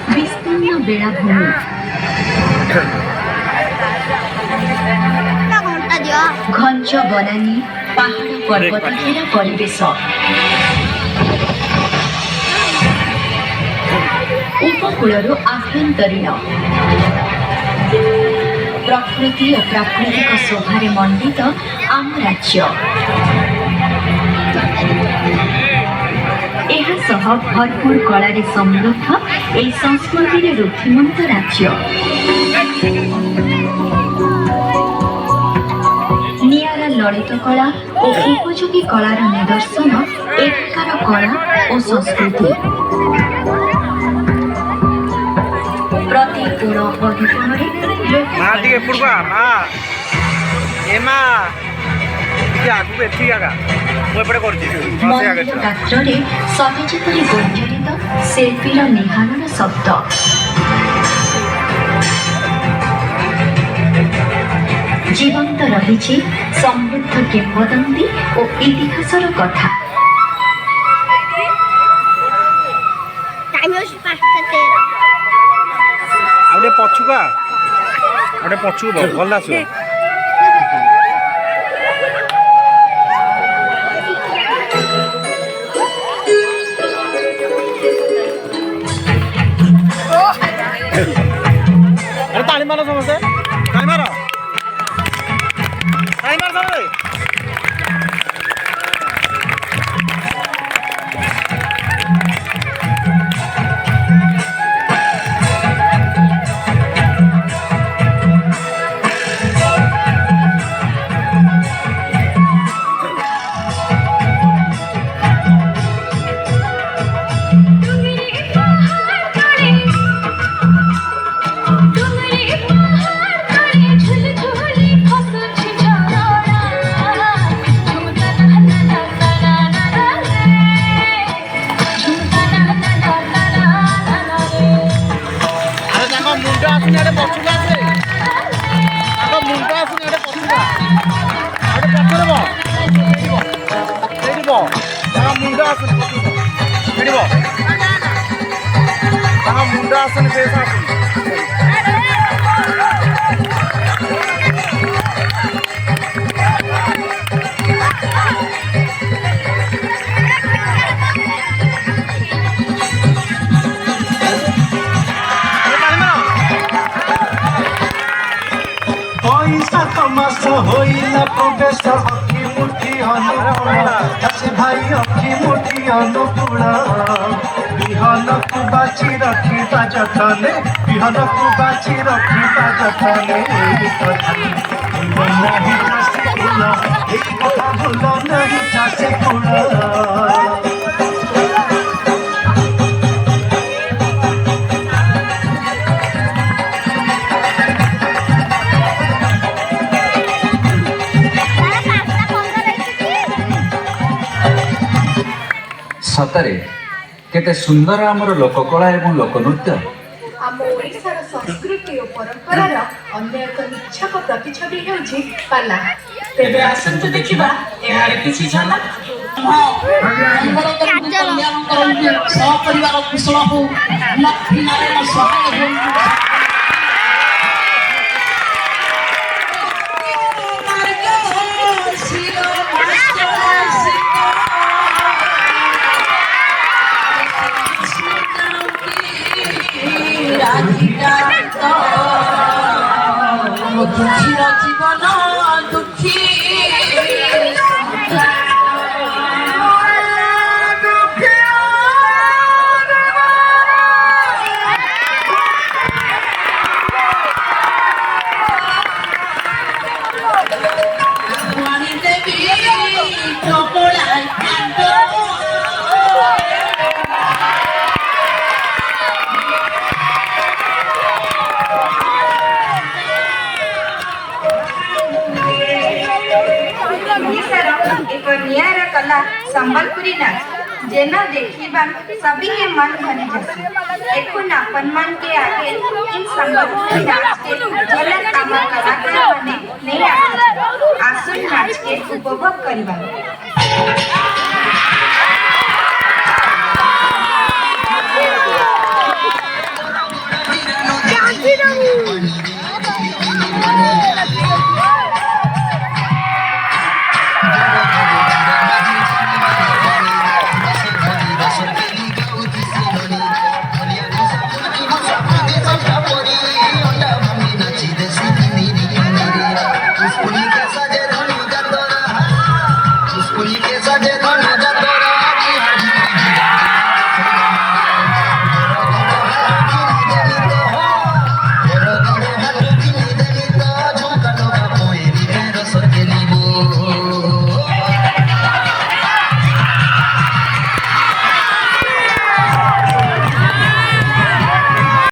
विस्तीर्ण बेलाभूमि घंच बनानी पहाड़ पर्वत घेरा परिवेश उपकूलर आभ्यंतरीण प्रकृति और प्राकृतिक शोभारे मंडित आम राज्य भरपूर कलारे समृद्ध ए संस्कृति रुद्धिमंत राज्य नियारा ललित कला और उपयोगी कलार निदर्शन एठाकार कला और संस्कृति प्रति कोण अधिकोणरे मंदिर गात्रे सहजत गोंजरित शिल्पीर निहानर शब्द जीवंत रही समृद्ध किंवदंती और इतिहासर कथा पछुआ भल ताली मार समस्ते ताली मार समझे मुंडा आसन पैसा बिहान को बाची रखी जतने बिहान को बाची रखी जतने नहीं भूल नहीं चाषे सतरे केते सुंदर आमर लोककला एवं लोकनृत्य आम ओडिशार संस्कृति और परंपरार अन्य एक निच्छक प्रतिछवि हेउछि पाला तेबे आसंतु देखिबा एहार किछि झलक परिवार कुशल हो लक्ष्मी नारायण सहाय जीवन दुखी कला संबलपुरी नाच जेना देखिबा सभी के मन भरी जैसे एको नापन मन के आगे इन संबलपुरी नाच के झलक आम कलाकार माने नहीं आसुन नाच के उपभोग करिबा।